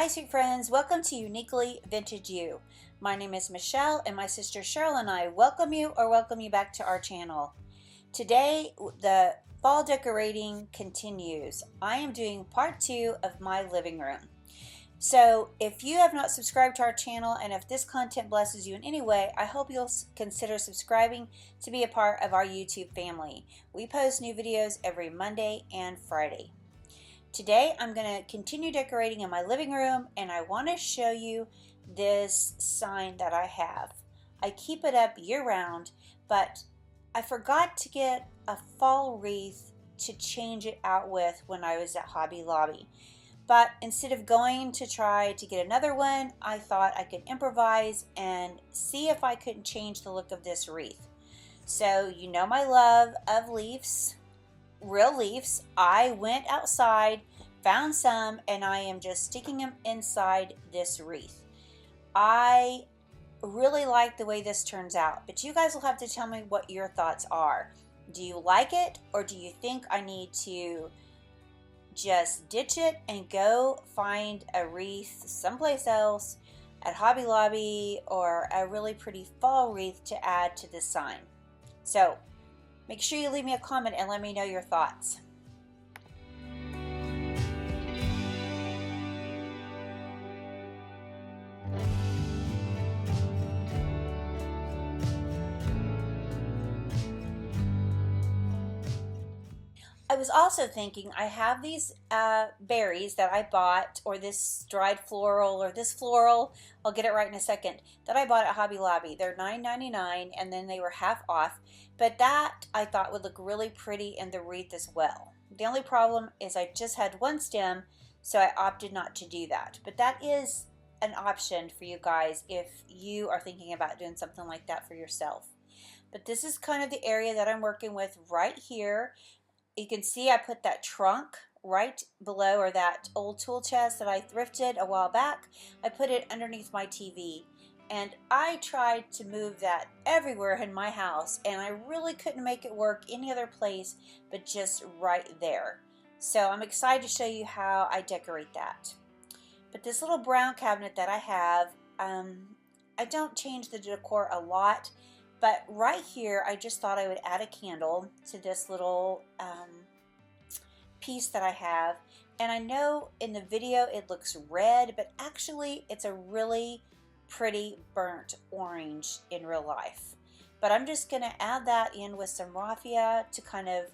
Hi sweet friends, welcome to Uniquely Vintage You. My name is Michelle and my sister Cheryl and I welcome you back to our channel. Today the fall decorating continues. I am doing part 2 of my living room. So if you have not subscribed to our channel and if this content blesses you in any way, I hope you'll consider subscribing to be a part of our YouTube family. We post new videos every Monday and Friday. Today I'm going to continue decorating in my living room and I want to show you this sign that I have. I keep it up year-round, but I forgot to get a fall wreath to change it out with when I was at Hobby Lobby. But instead of going to try to get another one, I thought I could improvise and see if I couldn't change the look of this wreath. So you know my love of leaves. Real leaves. I went outside, found some, and I am just sticking them inside this wreath. I really like the way this turns out, but you guys will have to tell me what your thoughts are. Do you like it, or do you think I need to just ditch it and go find a wreath someplace else at Hobby Lobby, or a really pretty fall wreath to add to this sign? So make sure you leave me a comment and let me know your thoughts. I was also thinking I have these berries that I bought, or this dried floral, or this floral, I'll get it right in a second, that I bought at Hobby Lobby. They're $9.99 and then they were half off, but that I thought would look really pretty in the wreath as well. The only problem is I just had one stem, so I opted not to do that. But that is an option for you guys if you are thinking about doing something like that for yourself. But this is kind of the area that I'm working with right here. You can see I put that trunk right below, or that old tool chest that I thrifted a while back. I put it underneath my TV, and I tried to move that everywhere in my house, and I really couldn't make it work any other place but just right there. So I'm excited to show you how I decorate that. But this little brown cabinet that I have, I don't change the decor a lot. But right here, I just thought I would add a candle to this little piece that I have. And I know in the video it looks red, but actually it's a really pretty burnt orange in real life. But I'm just going to add that in with some raffia to kind of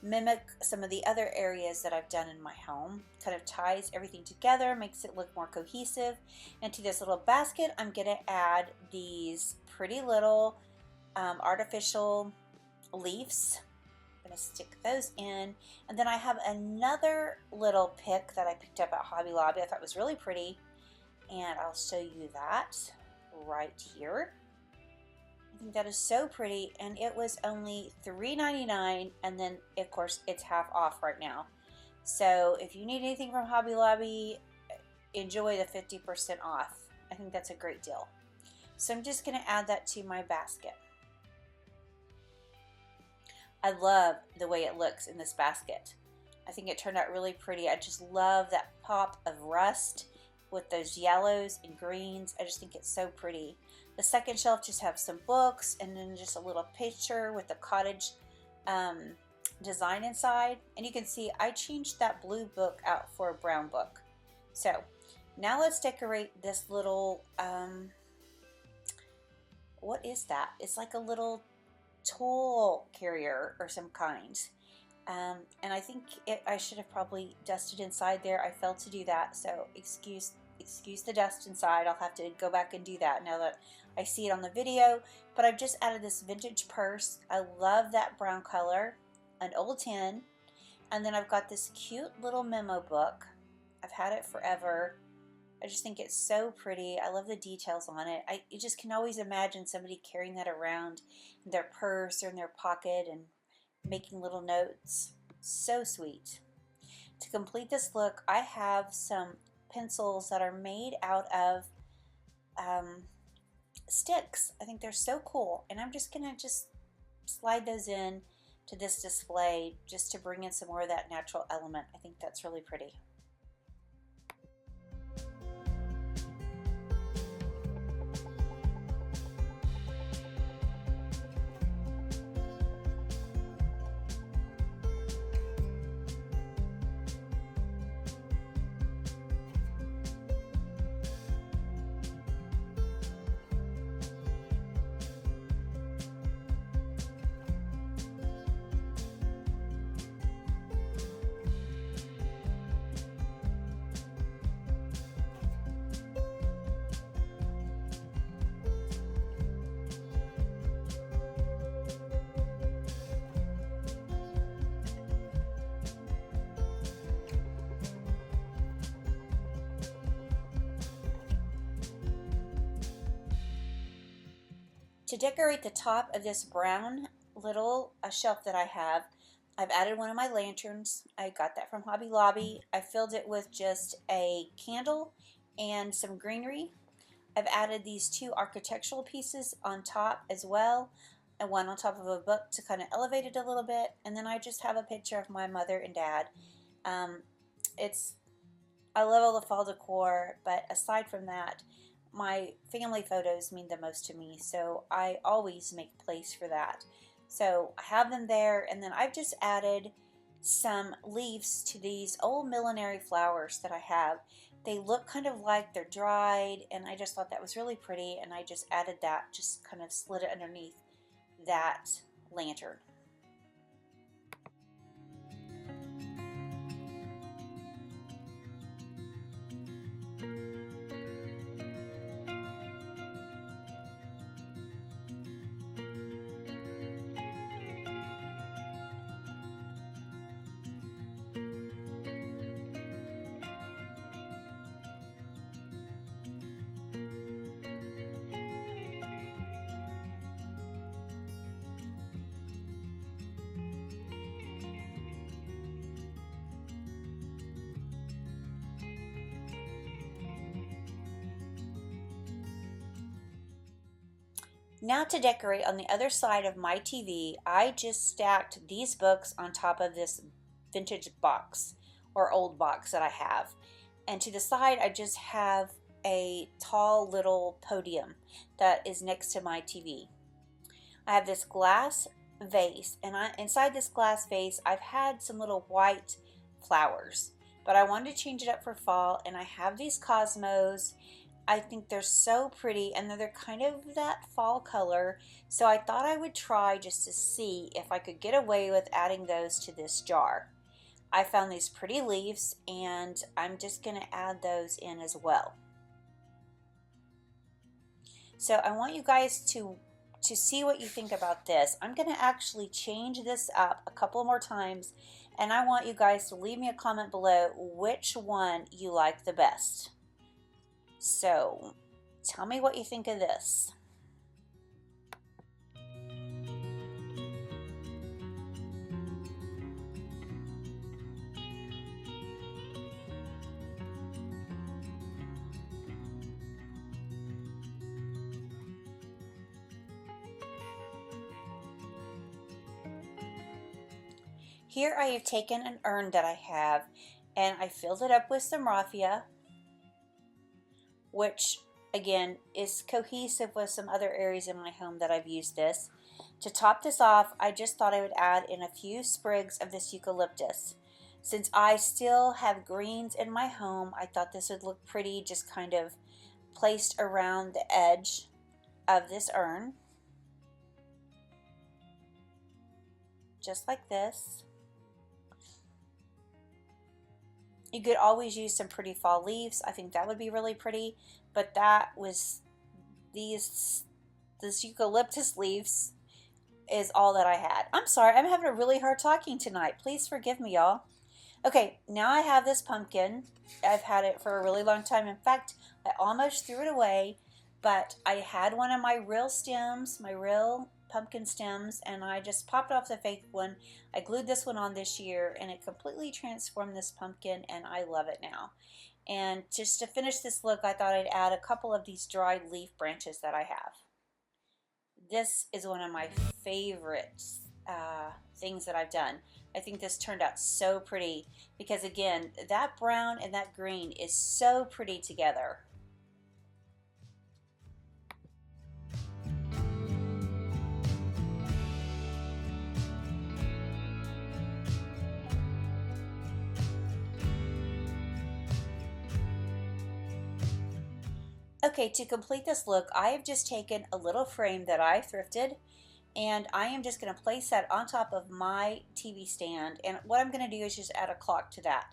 mimic some of the other areas that I've done in my home. Kind of ties everything together, makes it look more cohesive. And to this little basket, I'm going to add these pretty little artificial leaves. I'm going to stick those in, and then I have another little pick that I picked up at Hobby Lobby I thought was really pretty, and I'll show you that right here. I think that is so pretty, and it was only $3.99, and then of course it's half off right now. So if you need anything from Hobby Lobby, enjoy the 50% off. I think that's a great deal. So I'm just going to add that to my basket. I love the way it looks in this basket. I think it turned out really pretty. I just love that pop of rust with those yellows and greens. I just think it's so pretty. The second shelf just has some books and then just a little picture with the cottage design inside. And you can see I changed that blue book out for a brown book. So now let's decorate this little, what is that? It's like a little tool carrier or some kind, and I think I should have probably dusted inside there. I failed to do that, so excuse the dust inside. I'll have to go back and do that now that I see it on the video. But I've just added this vintage purse. I love that brown color, an old tin, and then I've got this cute little memo book. I've had it forever. I just think it's so pretty. I love the details on it. You just can always imagine somebody carrying that around in their purse or in their pocket and making little notes. So sweet. To complete this look, I have some pencils that are made out of sticks. I think they're so cool, and I'm just gonna slide those in to this display just to bring in some more of that natural element. I think that's really pretty. To decorate the top of this brown little shelf that I have, I've added one of my lanterns. I got that from Hobby Lobby. I filled it with just a candle and some greenery. I've added these two architectural pieces on top as well, and one on top of a book to kind of elevate it a little bit. And then I just have a picture of my mother and dad. I love all the fall decor, but aside from that, my family photos mean the most to me, so I always make place for that. So I have them there, and then I've just added some leaves to these old millinery flowers that I have. They look kind of like they're dried, and I just thought that was really pretty, and I just added that, just kind of slid it underneath that lantern. Now to decorate on the other side of my TV, I just stacked these books on top of this vintage box or old box that I have. And to the side, I just have a tall little podium that is next to my TV. I have this glass vase, and inside this glass vase, I've had some little white flowers, but I wanted to change it up for fall, and I have these cosmos. I think they're so pretty, and they're kind of that fall color, so I thought I would try just to see if I could get away with adding those to this jar. I found these pretty leaves, and I'm just going to add those in as well. So I want you guys to see what you think about this. I'm going to actually change this up a couple more times, and I want you guys to leave me a comment below which one you like the best. So tell me what you think of this. Here I have taken an urn that I have, and I filled it up with some raffia, which again is cohesive with some other areas in my home that I've used this. To top this off, I just thought I would add in a few sprigs of this eucalyptus. Since I still have greens in my home, I thought this would look pretty just kind of placed around the edge of this urn. Just like this. You could always use some pretty fall leaves. I think that would be really pretty, but that was this eucalyptus leaves is all that I had. I'm sorry, I'm having a really hard talking tonight. Please forgive me, y'all. Okay, now I have this pumpkin. I've had it for a really long time. In fact, I almost threw it away, but I had one of my real stems, my real pumpkin stems, and I just popped off the fake one. I glued this one on this year, and it completely transformed this pumpkin, and I love it now. And just to finish this look, I thought I'd add a couple of these dried leaf branches that I have. This is one of my favorite things that I've done. I think this turned out so pretty because, again, that brown and that green is so pretty together. Okay, to complete this look, I have just taken a little frame that I thrifted, and I am just going to place that on top of my TV stand, and what I'm going to do is just add a clock to that.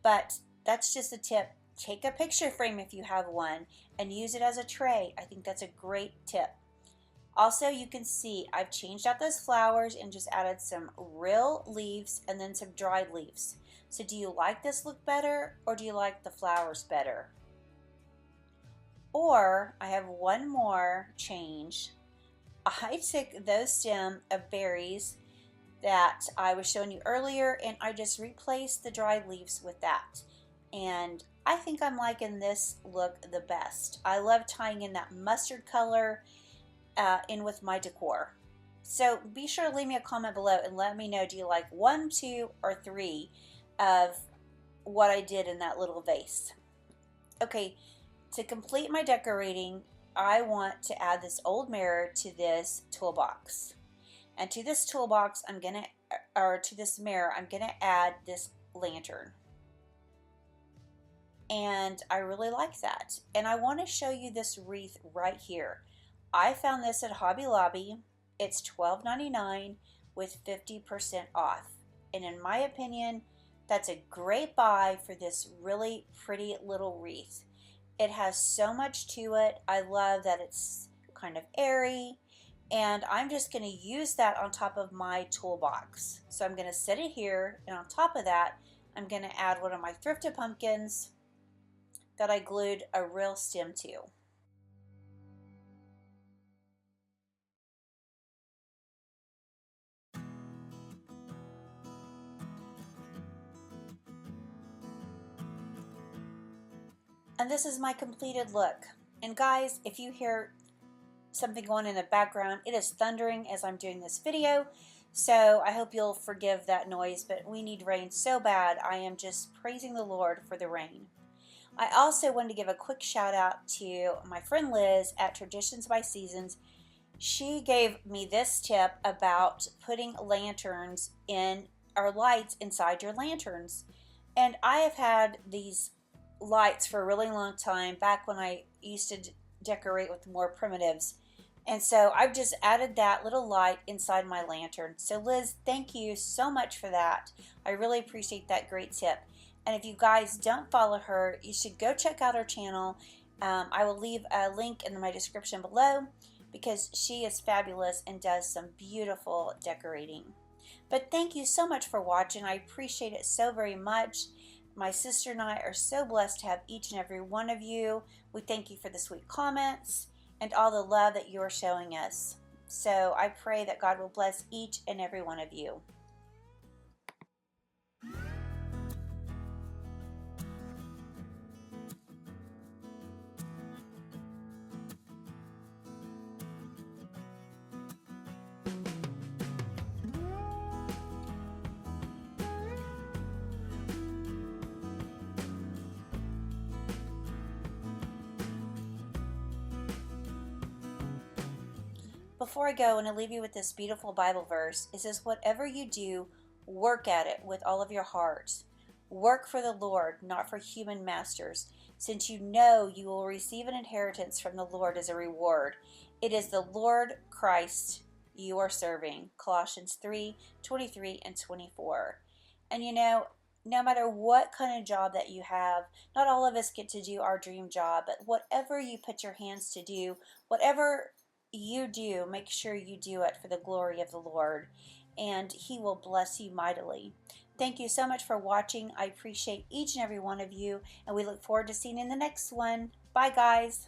But that's just a tip. Take a picture frame if you have one and use it as a tray. I think that's a great tip. Also, you can see I've changed out those flowers and just added some real leaves and then some dried leaves. So do you like this look better, or do you like the flowers better? Or I have one more change. I took those stem of berries that I was showing you earlier and I just replaced the dried leaves with that. And I think I'm liking this look the best. I love tying in that mustard color in with my decor. So be sure to leave me a comment below and let me know, do you like 1, 2, or 3 of what I did in that little vase? Okay, to complete my decorating, I want to add this old mirror to this toolbox. And to this toolbox, to this mirror, I'm gonna add this lantern. And I really like that. And I want to show you this wreath right here. I found this at Hobby Lobby. It's $12.99 with 50% off. And in my opinion, that's a great buy for this really pretty little wreath. It has so much to it. I love that it's kind of airy. And I'm just going to use that on top of my toolbox. So I'm going to set it here, and on top of that, I'm going to add one of my thrifted pumpkins that I glued a real stem to. And this is my completed look. And guys, if you hear something going in the background, it is thundering as I'm doing this video. So I hope you'll forgive that noise, but we need rain so bad. I am just praising the Lord for the rain. I also wanted to give a quick shout out to my friend Liz at Traditions by Seasons. She gave me this tip about putting lanterns in, or lights inside your lanterns. And I have had these lights for a really long time, back when I used to decorate with more primitives. And so I've just added that little light inside my lantern. So Liz, thank you so much for that. I really appreciate that great tip. And if you guys don't follow her, you should go check out her channel. I will leave a link in my description below, because she is fabulous and does some beautiful decorating. But thank you so much for watching. I appreciate it so very much. My sister and I are so blessed to have each and every one of you. We thank you for the sweet comments and all the love that you are showing us. So I pray that God will bless each and every one of you. Before I go, I want to leave you with this beautiful Bible verse. It says, whatever you do, work at it with all of your heart. Work for the Lord, not for human masters, since you know you will receive an inheritance from the Lord as a reward. It is the Lord Christ you are serving. Colossians 3:23 and 24. And you know, no matter what kind of job that you have, not all of us get to do our dream job, but whatever you put your hands to do, whatever you do, make sure you do it for the glory of the Lord, and He will bless you mightily. Thank you so much for watching. I appreciate each and every one of you, and we look forward to seeing you in the next one. Bye, guys.